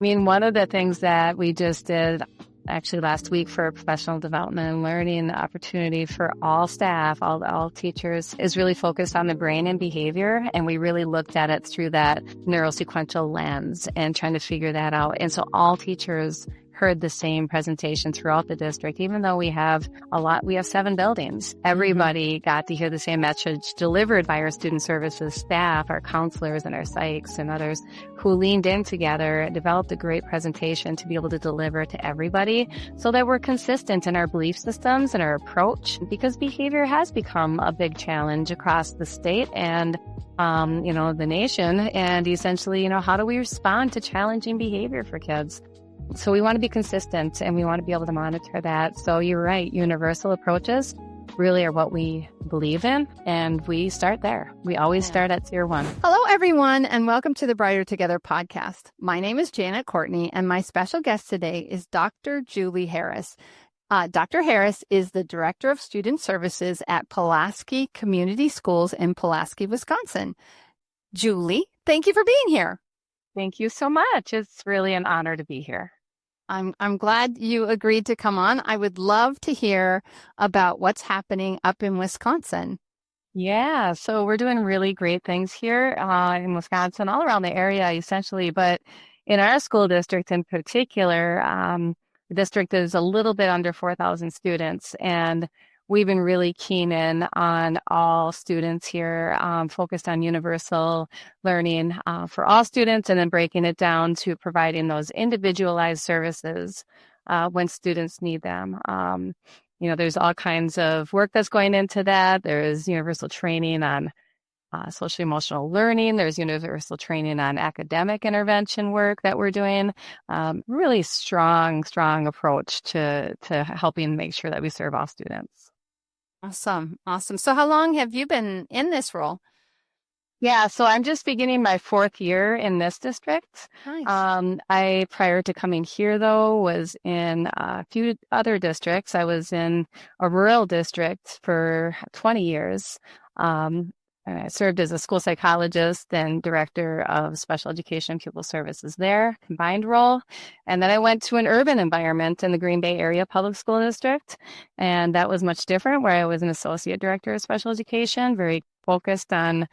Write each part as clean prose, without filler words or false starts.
I mean, one of the things that we just did actually last week for professional development and learning opportunity for all staff, all teachers, is really focused on the brain and behavior. And we really looked at it through that neurosequential lens and trying to figure that out. And so all teachers heard the same presentation throughout the district, even though we have 7 buildings. Everybody got to hear the same message delivered by our student services staff, our counselors and our psychs and others who leaned in together and developed a great presentation to be able to deliver to everybody so that we're consistent in our belief systems and our approach, because behavior has become a big challenge across the state and the nation. And essentially, how do we respond to challenging behavior for kids? So we want to be consistent and we want to be able to monitor that. So you're right. Universal approaches really are what we believe in. And we start there. We always start at tier 1. Hello, everyone, and welcome to the Brighter Together podcast. My name is Janet Courtney, and my special guest today is Dr. Julie Harris. Dr. Harris is the Director of Student Services at Pulaski Community Schools in Pulaski, Wisconsin. Julie, thank you for being here. Thank you so much. It's really an honor to be here. I'm glad you agreed to come on. I would love to hear about what's happening up in Wisconsin. Yeah, so we're doing really great things here in Wisconsin, all around the area, essentially. But in our school district in particular, the district is a little bit under 4,000 students, and we've been really keen in on all students here, focused on universal learning for all students, and then breaking it down to providing those individualized services when students need them. There's all kinds of work that's going into that. There's universal training on social emotional learning. There's universal training on academic intervention work that we're doing. Really strong approach to helping make sure that we serve all students. Awesome. So how long have you been in this role? Yeah, so I'm just beginning my 4th year in this district. Nice. I, prior to coming here, though, was in a few other districts. I was in a rural district for 20 years. I served as a school psychologist and director of special education pupil services there, combined role. And then I went to an urban environment in the Green Bay Area Public School District. And that was much different, where I was an associate director of special education, very focused on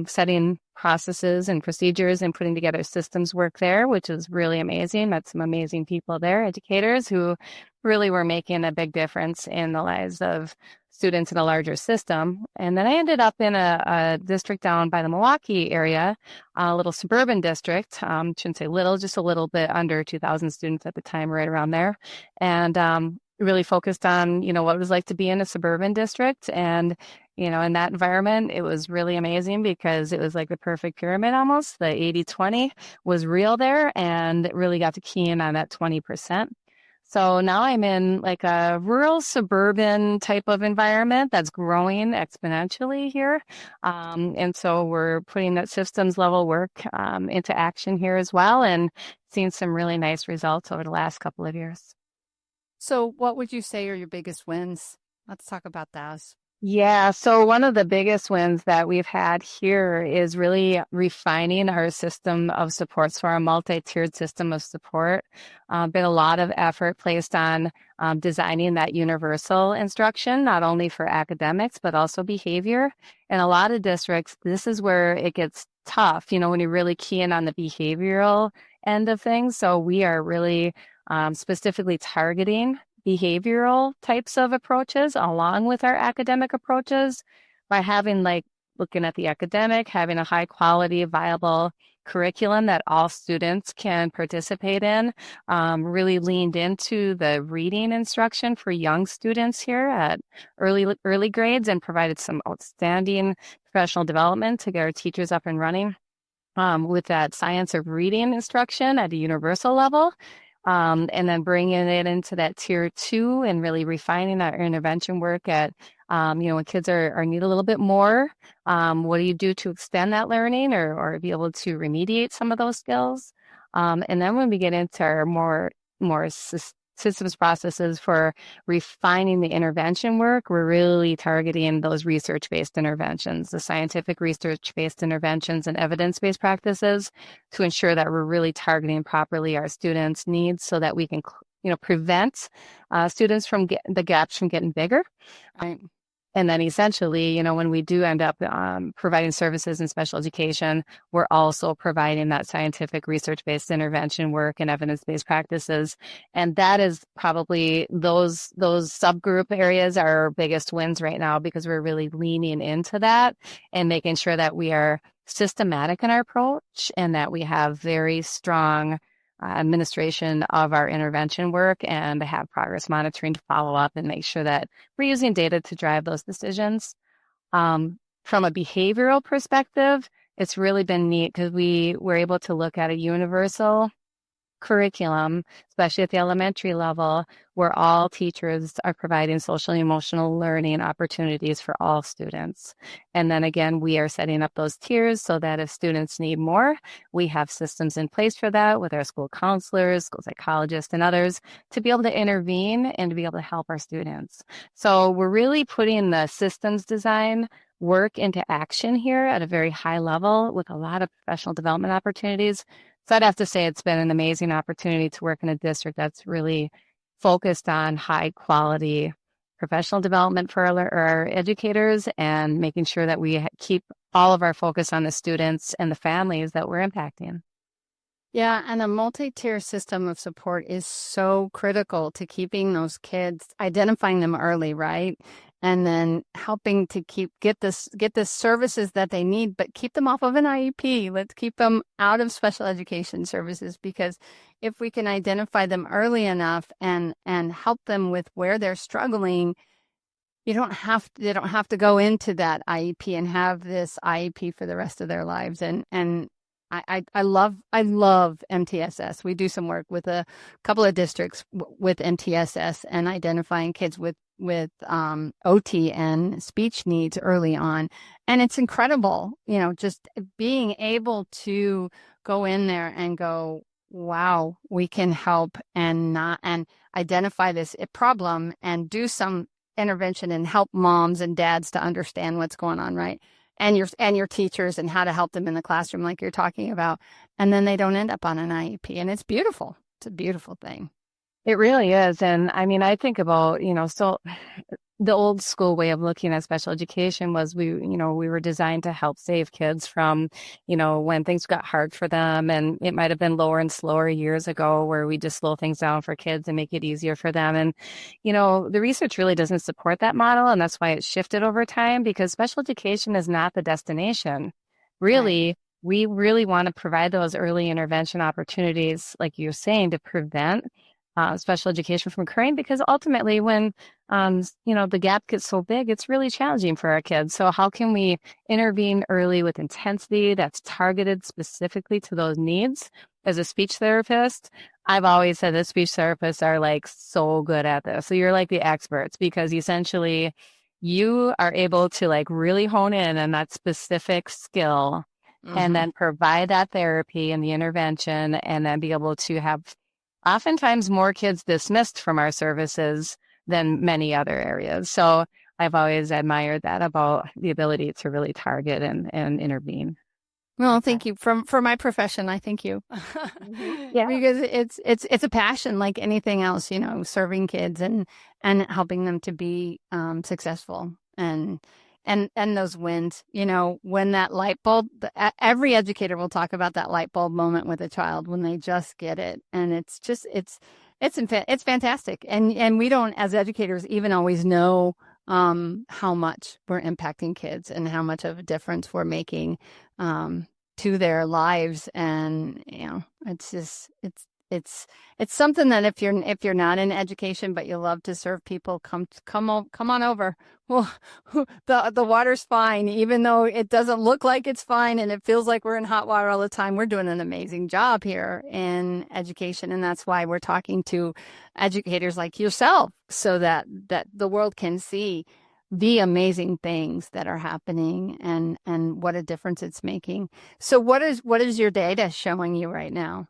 setting processes and procedures and putting together systems work there, which was really amazing. Met some amazing people there, educators who really were making a big difference in the lives of students in a larger system. And then I ended up in a district down by the Milwaukee area, a little suburban district. Shouldn't say little, just a little bit under 2,000 students at the time, right around there. And really focused on, what it was like to be in a suburban district. And, in that environment, it was really amazing because it was like the perfect pyramid almost. The 80-20 was real there and really got to key in on that 20%. So now I'm in like a rural suburban type of environment that's growing exponentially here. And so we're putting that systems level work into action here as well, and seeing some really nice results over the last couple of years. So what would you say are your biggest wins? Let's talk about those. Yeah, so one of the biggest wins that we've had here is really refining our system of support. So our multi-tiered system of support. Been a lot of effort placed on designing that universal instruction, not only for academics, but also behavior. In a lot of districts, this is where it gets tough, when you really key in on the behavioral end of things. So we are really specifically targeting behavioral types of approaches along with our academic approaches by having looking at the academic, having a high quality, viable curriculum that all students can participate in, really leaned into the reading instruction for young students here at early grades, and provided some outstanding professional development to get our teachers up and running with that science of reading instruction at a universal level. And then bringing it into that tier 2 and really refining our intervention work at, when kids are need a little bit more, what do you do to extend that learning or be able to remediate some of those skills? And then when we get into our more systems processes for refining the intervention work, we're really targeting those research-based interventions, the scientific research-based interventions and evidence-based practices to ensure that we're really targeting properly our students' needs so that we can, prevent students from the gaps from getting bigger. Right. And then essentially, when we do end up providing services in special education, we're also providing that scientific research-based intervention work and evidence-based practices. And that is probably those subgroup areas are our biggest wins right now because we're really leaning into that and making sure that we are systematic in our approach and that we have very strong administration of our intervention work and have progress monitoring to follow up and make sure that we're using data to drive those decisions. From a behavioral perspective, it's really been neat because we were able to look at a universal curriculum, especially at the elementary level, where all teachers are providing social and emotional learning opportunities for all students. And then again, we are setting up those tiers so that if students need more, we have systems in place for that with our school counselors, school psychologists, and others to be able to intervene and to be able to help our students. So we're really putting the systems design work into action here at a very high level with a lot of professional development opportunities. So I'd have to say it's been an amazing opportunity to work in a district that's really focused on high quality professional development for our educators and making sure that we keep all of our focus on the students and the families that we're impacting. Yeah, and a multi-tier system of support is so critical to keeping those kids, identifying them early, right? And then helping to get the services that they need, but keep them off of an IEP. Let's keep them out of special education services, because if we can identify them early enough and help them with where they're struggling, they don't have to go into that IEP and have this IEP for the rest of their lives. And I love MTSS. We do some work with a couple of districts with MTSS and identifying kids with OT and speech needs early on. And it's incredible, just being able to go in there and go, wow, we can help and identify this problem and do some intervention and help moms and dads to understand what's going on, right? And your teachers and how to help them in the classroom, like you're talking about. And then they don't end up on an IEP. And it's beautiful. It's a beautiful thing. It really is. And I mean, I think about, so the old school way of looking at special education was we were designed to help save kids from, when things got hard for them. And it might have been lower and slower years ago where we just slow things down for kids and make it easier for them. And, the research really doesn't support that model. And that's why it shifted over time, because special education is not the destination. Really, right. We really want to provide those early intervention opportunities, like you're saying, to prevent special education from occurring, because ultimately when the gap gets so big, it's really challenging for our kids. So how can we intervene early with intensity that's targeted specifically to those needs? As a speech therapist, I've always said that speech therapists are like so good at this. So you're like the experts, because essentially you are able to like really hone in on that specific skill and then provide that therapy and the intervention, and then be able to have oftentimes more kids dismissed from our services than many other areas. So I've always admired that about the ability to really target and intervene. Well, thank you. For my profession, I thank you. Yeah. Because it's a passion like anything else, serving kids and helping them to be successful and those wins, when that light bulb, every educator will talk about that light bulb moment with a child when they just get it. And it's fantastic. And we don't, as educators, even always know how much we're impacting kids and how much of a difference we're making to their lives. And it's just it's something that if you're not in education but you love to serve people, come on over. Well, the water's fine, even though it doesn't look like it's fine and it feels like we're in hot water all the time. We're doing an amazing job here in education, and that's why we're talking to educators like yourself, so that the world can see the amazing things that are happening and what a difference it's making. So what is your data showing you right now?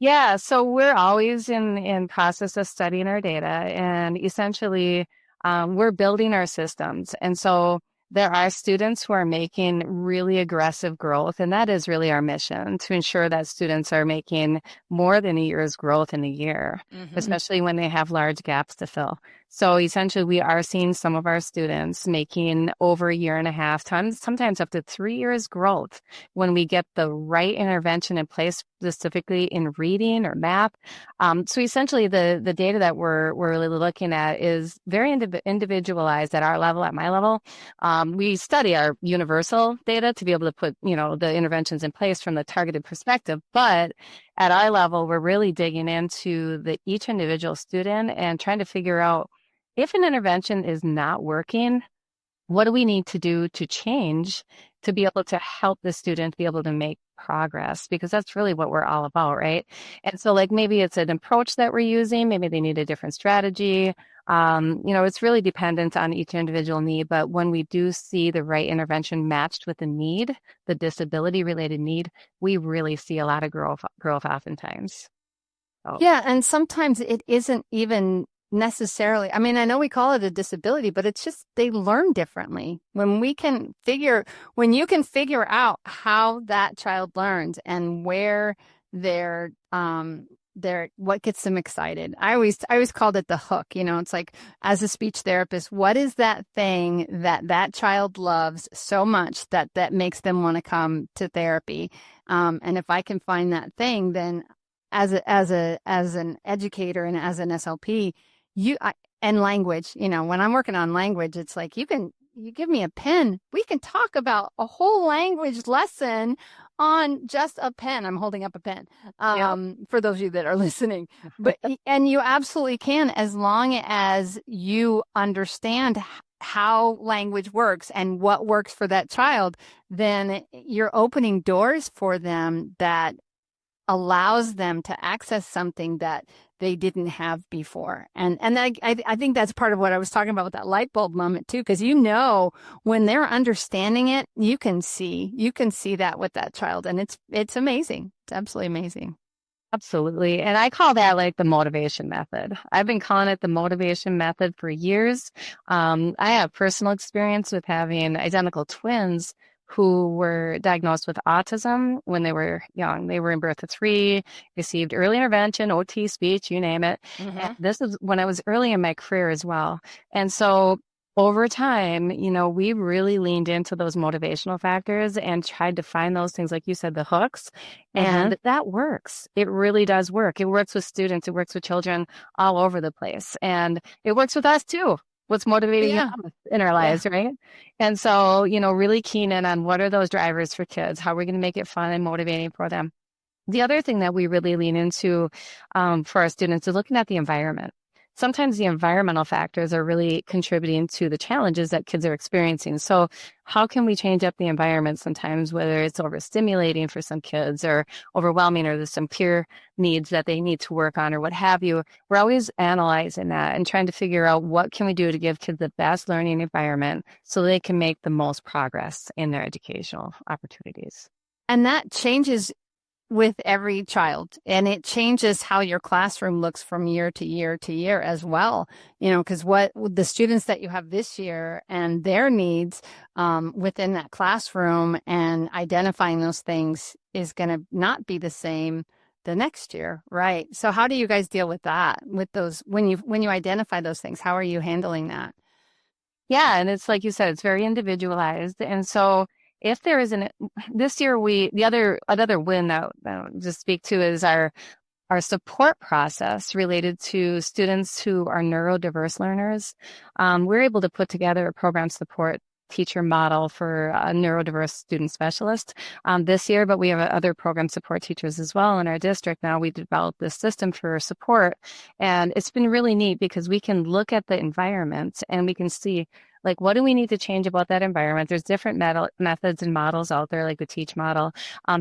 Yeah, so we're always in process of studying our data, and essentially we're building our systems. And so there are students who are making really aggressive growth, and that is really our mission to ensure that students are making more than a year's growth in a year, Hmm. especially when they have large gaps to fill. So essentially, we are seeing some of our students making over a year and a half, sometimes up to 3 years growth when we get the right intervention in place, specifically in reading or math. So essentially, the data that we're really looking at is very individualized at our level, at my level. We study our universal data to be able to put, the interventions in place from the targeted perspective, but at our level, we're really digging into each individual student and trying to figure out if an intervention is not working, what do we need to do to change to be able to help the student be able to make progress? Because that's really what we're all about, right? And so, like, maybe it's an approach that we're using, maybe they need a different strategy. It's really dependent on each individual need. But when we do see the right intervention matched with the need, the disability related need, we really see a lot of growth oftentimes. So, Yeah, and sometimes it isn't even necessarily, I mean, I know we call it a disability, but it's just they learn differently. When you can figure out how that child learns and where what gets them excited. I always called it the hook. It's like, as a speech therapist, what is that thing that child loves so much that makes them want to come to therapy? And if I can find that thing, then as an educator and as an SLP, and language, when I'm working on language, it's like you give me a pen, we can talk about a whole language lesson on just a pen. I'm holding up a pen, yeah, for those of you that are listening. And you absolutely can, as long as you understand how language works and what works for that child, then you're opening doors for them that allows them to access something that they didn't have before. And I think that's part of what I was talking about with that light bulb moment too, because when they're understanding it, you can see that with that child, and it's amazing. It's absolutely amazing. absolutely. And I call that like the motivation method. I've been calling it the motivation method for years. I have personal experience with having identical twins who were diagnosed with autism when they were young. They were in birth at 3, received early intervention, OT, speech, you name it. And Hmm. this is when I was early in my career as well. And so over time, we really leaned into those motivational factors and tried to find those things, like you said, the hooks. Hmm. And that works. It really does work. It works with students. It works with children all over the place. And it works with us too. What's motivating Yeah. them in our Yeah. lives, right? And so, really keen in on what are those drivers for kids? How are we going to make it fun and motivating for them? The other thing that we really lean into for our students is looking at the environment. Sometimes the environmental factors are really contributing to the challenges that kids are experiencing. So, how can we change up the environment sometimes, whether it's overstimulating for some kids or overwhelming, or there's some peer needs that they need to work on or what have you? We're always analyzing that and trying to figure out what can we do to give kids the best learning environment so they can make the most progress in their educational opportunities. And that changes with every child, and it changes how your classroom looks from year to year to year as well. Because what the students that you have this year and their needs within that classroom, and identifying those things is going to not be the same the next year, right? So how do you guys deal with that, with those, when you identify those things? How are you handling that? Yeah, and it's like you said, it's very individualized. And so if there is this year another win that I'll just speak to is our support process related to students who are neurodiverse learners. We're able to put together a program support teacher model for a neurodiverse student specialist this year, but we have other program support teachers as well in our district. Now we developed this system for support, and it's been really neat because we can look at the environment and we can see, like, what do we need to change about that environment? There's different methods and models out there, like the teach model,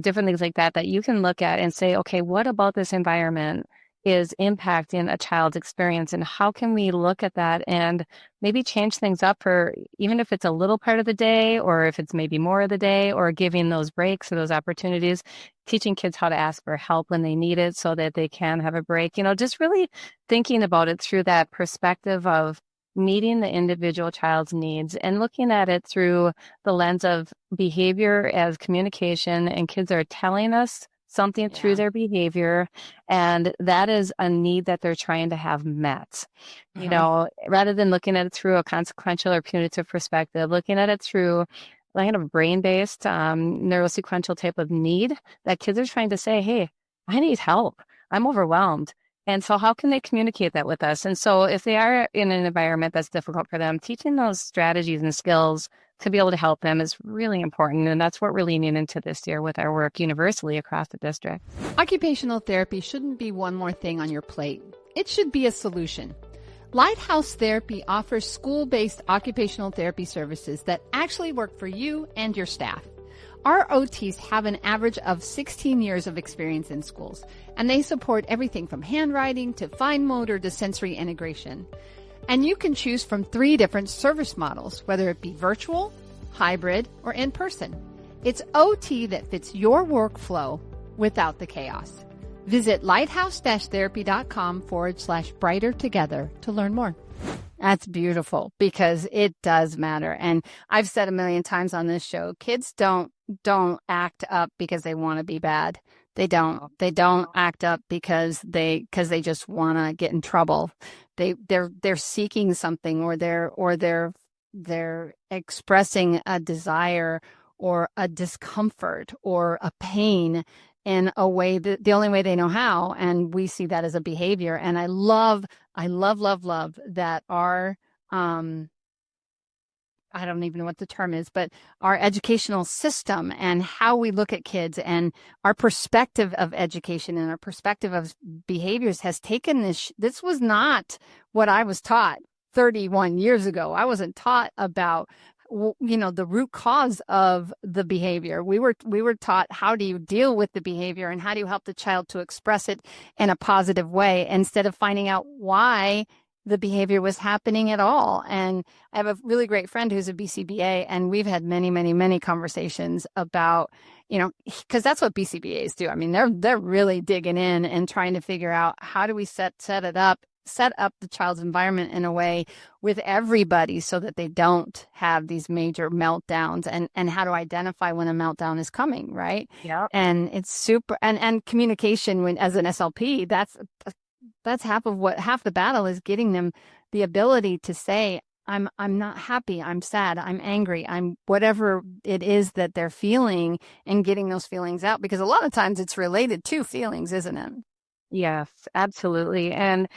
different things like that, that you can look at and say, okay, what about this environment is impacting a child's experience, and how can we look at that and maybe change things up for, even if it's a little part of the day or if it's maybe more of the day, or giving those breaks or those opportunities, teaching kids how to ask for help when they need it so that they can have a break, just really thinking about it through that perspective of meeting the individual child's needs and looking at it through the lens of behavior as communication, and kids are telling us something through Yeah. their behavior, and that is a need that they're trying to have met. Uh-huh. Rather than looking at it through a consequential or punitive perspective, looking at it through kind of brain-based, neurosequential type of need, that kids are trying to say, hey, I need help. I'm overwhelmed. And so how can they communicate that with us? And so if they are in an environment that's difficult for them, teaching those strategies and skills to be able to help them is really important. And that's what we're leaning into this year with our work universally across the district. Occupational therapy shouldn't be one more thing on your plate. It should be a solution. Lighthouse Therapy offers school-based occupational therapy services that actually work for you and your staff. Our OTs have an average of 16 years of experience in schools, and they support everything from handwriting to fine motor to sensory integration. And you can choose from 3 different service models, whether it be virtual, hybrid, or in person. It's OT that fits your workflow without the chaos. Visit lighthouse-therapy.com/brighter together to learn more. That's beautiful, because it does matter. And I've said a million times on this show, kids don't act up because they want to be bad. They don't act up because they just want to get in trouble. They're seeking something, or they're expressing a desire or a discomfort or a pain in a way that the only way they know how. And we see that as a behavior. And I love that our, I don't even know what the term is, but our educational system and how we look at kids and our perspective of education and our perspective of behaviors has taken this. This was not what I was taught 31 years ago. I wasn't taught about, the root cause of the behavior. We were taught, how do you deal with the behavior and how do you help the child to express it in a positive way, instead of finding out why the behavior was happening at all. And I have a really great friend who's a BCBA, and we've had many, many, many conversations about, because that's what BCBAs do. I mean, they're really digging in and trying to figure out, how do we set up the child's environment in a way with everybody so that they don't have these major meltdowns, and how to identify when a meltdown is coming, right? Yeah. And it's super, and communication, when as an SLP, that's half the battle, is getting them the ability to say, I'm not happy, I'm sad, I'm angry, I'm whatever it is that they're feeling, and getting those feelings out, because a lot of times it's related to feelings, isn't it? Yes, absolutely. And,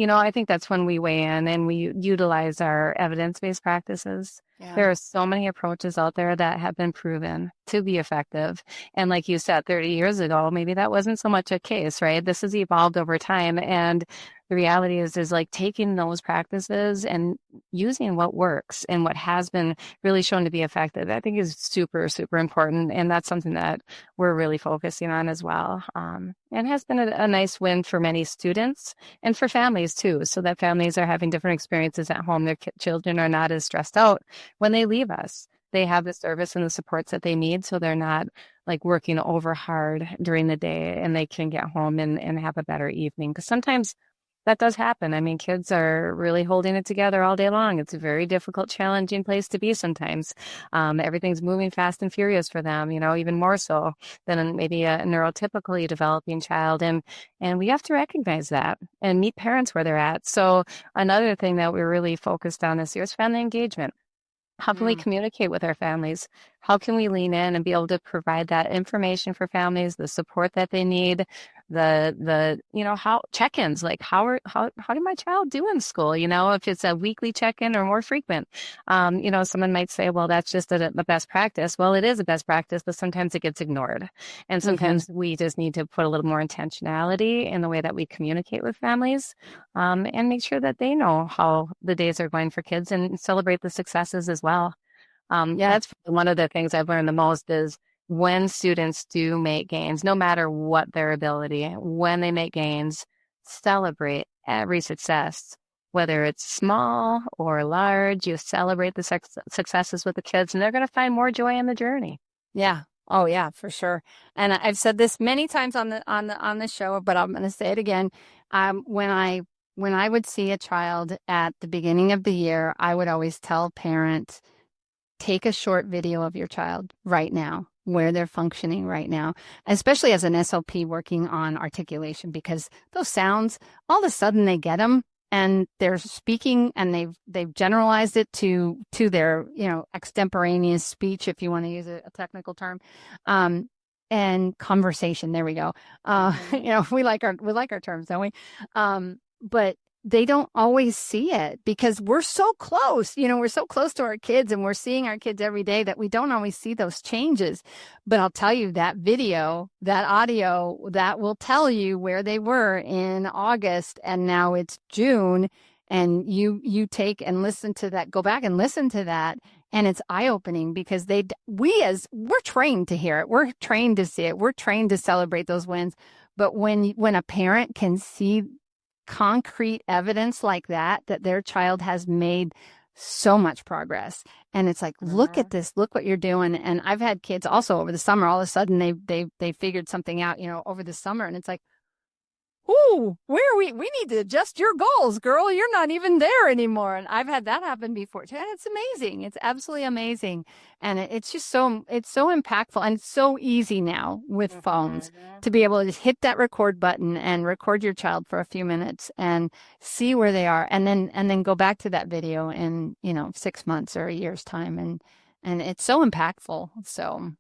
I think that's when we weigh in and we utilize our evidence-based practices. Yeah. There are so many approaches out there that have been proven to be effective. And like you said, 30 years ago, maybe that wasn't so much a case, right? This has evolved over time. And the reality is like taking those practices and using what works and what has been really shown to be effective, I think is super, super important. And that's something that we're really focusing on as well. And has been a nice win for many students and for families too, so that families are having different experiences at home. Their children are not as stressed out when they leave us. They have the service and the supports that they need, so they're not like working over hard during the day, and they can get home and have a better evening. Because sometimes that does happen. I mean, kids are really holding it together all day long. It's a very difficult, challenging place to be sometimes. Everything's moving fast and furious for them, even more so than maybe a neurotypically developing child. And we have to recognize that and meet parents where they're at. So another thing that we're really focused on this year is family engagement. How can we communicate with our families? How can we lean in and be able to provide that information for families, the support that they need, the how check-ins, like how did my child do in school? If it's a weekly check-in or more frequent. Someone might say, well, that's just a best practice. Well, it is a best practice, but sometimes it gets ignored. And sometimes we just need to put a little more intentionality in the way that we communicate with families, and make sure that they know how the days are going for kids and celebrate the successes as well. That's one of the things I've learned the most is when students do make gains, no matter what their ability, when they make gains, celebrate every success, whether it's small or large. You celebrate the successes with the kids, and they're going to find more joy in the journey. Yeah. Oh yeah, for sure. And I've said this many times on the show, but I'm going to say it again. When I would see a child at the beginning of the year, I would always tell parents, take a short video of your child right now, where they're functioning right now, especially as an SLP working on articulation, because those sounds, all of a sudden they get them and they're speaking and they've generalized it to their, extemporaneous speech, if you want to use a technical term. And conversation. There we go. We like our terms, don't we? But they don't always see it because we're so close. We're so close to our kids and we're seeing our kids every day that we don't always see those changes. But I'll tell you, that video, that audio, that will tell you where they were in August and now it's June. And you take and listen to that, go back and listen to that. And it's eye-opening because we're trained to hear it. We're trained to see it. We're trained to celebrate those wins. But when a parent can see concrete evidence like that their child has made so much progress, and it's like, look at this, look what you're doing. And I've had kids also over the summer, all of a sudden they figured something out, over the summer, and it's like, ooh, where are we need to adjust your goals, girl. You're not even there anymore. And I've had that happen before too. And it's amazing. It's absolutely amazing. And it's just it's so impactful and so easy now with phones to be able to just hit that record button and record your child for a few minutes and see where they are. And then go back to that video in, 6 months or a year's time. And it's so impactful. So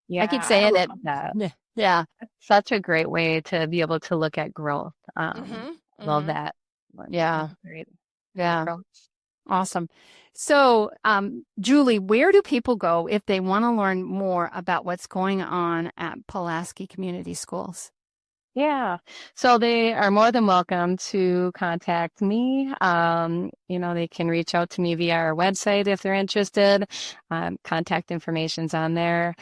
Yeah, I keep saying it. that. Yeah. Such a great way to be able to look at growth. Love that. Yeah. Great. Yeah. Approach. Awesome. So, Julie, where do people go if they want to learn more about what's going on at Pulaski Community Schools? Yeah. So they are more than welcome to contact me. They can reach out to me via our website if they're interested. Contact information's on there.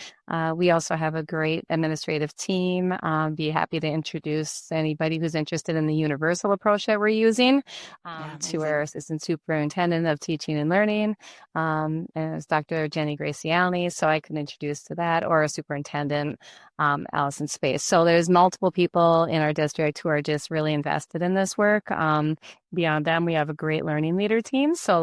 We also have a great administrative team. Be happy to introduce anybody who's interested in the universal approach that we're using to our assistant superintendent of teaching and learning, and it's Dr. Jenny Graciani. So I can introduce to that, or a superintendent, Allison Space. So there's multiple people in our district who are just really invested in this work. Beyond them, we have a great learning leader team. So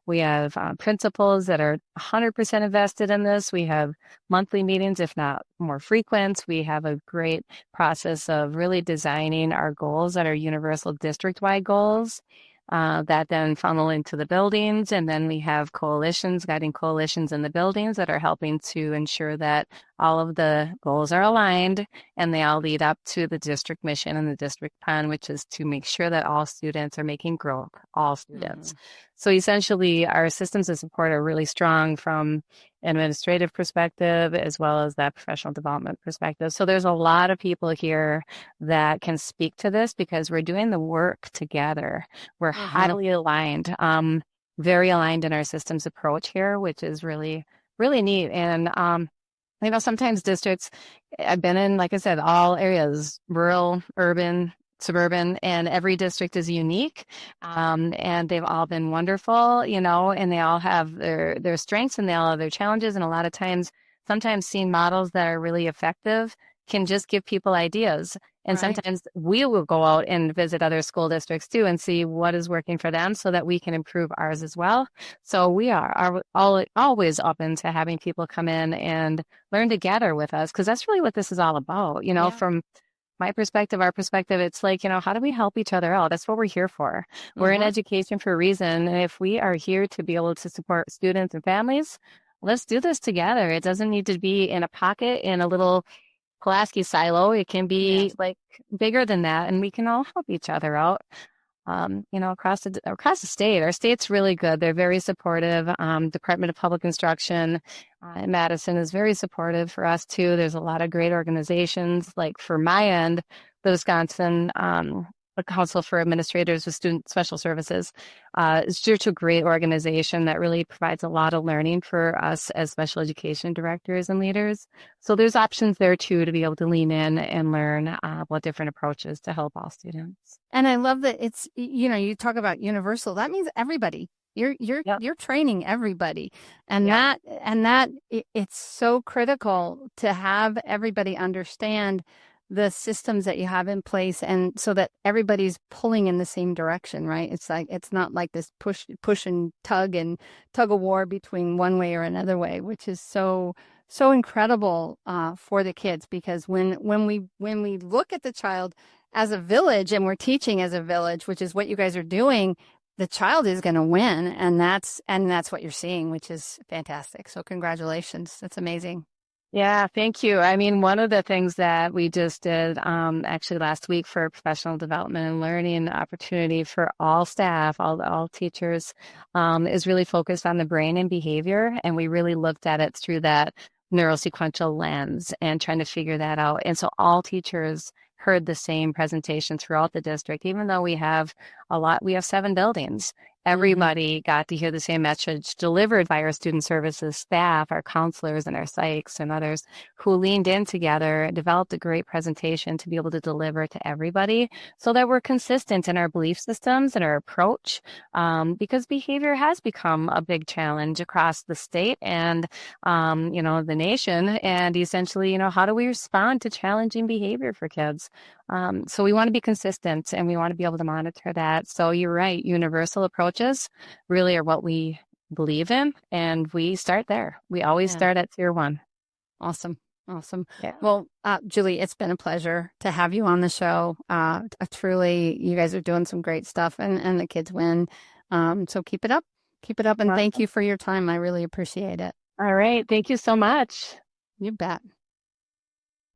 we have principals that are 100% invested in this. We have monthly meetings, if not more frequent. We have a great process of really designing our goals that are universal district-wide goals that then funnel into the buildings. And then we have coalitions, guiding coalitions in the buildings that are helping to ensure that all of the goals are aligned and they all lead up to the district mission and the district plan, which is to make sure that all students are making growth, all students. So essentially, our systems of support are really strong from an administrative perspective as well as that professional development perspective. So there's a lot of people here that can speak to this because we're doing the work together. We're highly aligned, very aligned in our systems approach here, which is really, really neat. And sometimes districts, I've been in, like I said, all areas, rural, urban, suburban, and every district is unique. And they've all been wonderful, and they all have their strengths and they all have their challenges. And a lot of times, sometimes seeing models that are really effective can just give people ideas. And sometimes we will go out and visit other school districts too and see what is working for them so that we can improve ours as well. So we are always open to having people come in and learn together with us, because that's really what this is all about. From my perspective, our perspective, it's like, how do we help each other out? That's what we're here for. We're in education for a reason. And if we are here to be able to support students and families, let's do this together. It doesn't need to be in a pocket in a little Pulaski silo. It can be bigger than that, and we can all help each other out. Across the state. Our state's really good. They're very supportive. Department of Public Instruction in Madison is very supportive for us too. There's a lot of great organizations. Like for my end, the Wisconsin a council for administrators with student special services. It's due to a great organization that really provides a lot of learning for us as special education directors and leaders. So there's options there too to be able to lean in and learn about different approaches to help all students. And I love that it's, you talk about universal. That means everybody. Yep. You're training everybody. And Yep. it's so critical to have everybody understand the systems that you have in place, and so that everybody's pulling in the same direction, right? It's not like this push and tug of war between one way or another way, which is so incredible for the kids, because when we look at the child as a village, and we're teaching as a village, which is what you guys are doing, the child is going to win, and that's what you're seeing, which is fantastic. So congratulations. That's amazing. Yeah, thank you. I mean, one of the things that we just did actually last week for professional development and learning opportunity for all staff, all teachers, is really focused on the brain and behavior. And we really looked at it through that neurosequential lens and trying to figure that out. And so all teachers heard the same presentation throughout the district, even though we have we have 7 buildings. Mm-hmm. Everybody got to hear the same message delivered by our student services staff, our counselors, and our psychs and others who leaned in together, developed a great presentation to be able to deliver to everybody so that we're consistent in our belief systems and our approach, because behavior has become a big challenge across the state and, the nation. And essentially, how do we respond to challenging behavior for kids? So we want to be consistent and we want to be able to monitor that. So you're right, universal approaches really are what we believe in, and we start there. We always Yeah. start at tier 1. Awesome. Awesome. Yeah. Well, Julie, it's been a pleasure to have you on the show. Truly, you guys are doing some great stuff, and the kids win. So keep it up. Keep it up. And thank Awesome. you for your time. I really appreciate it. All right. Thank you so much. You bet.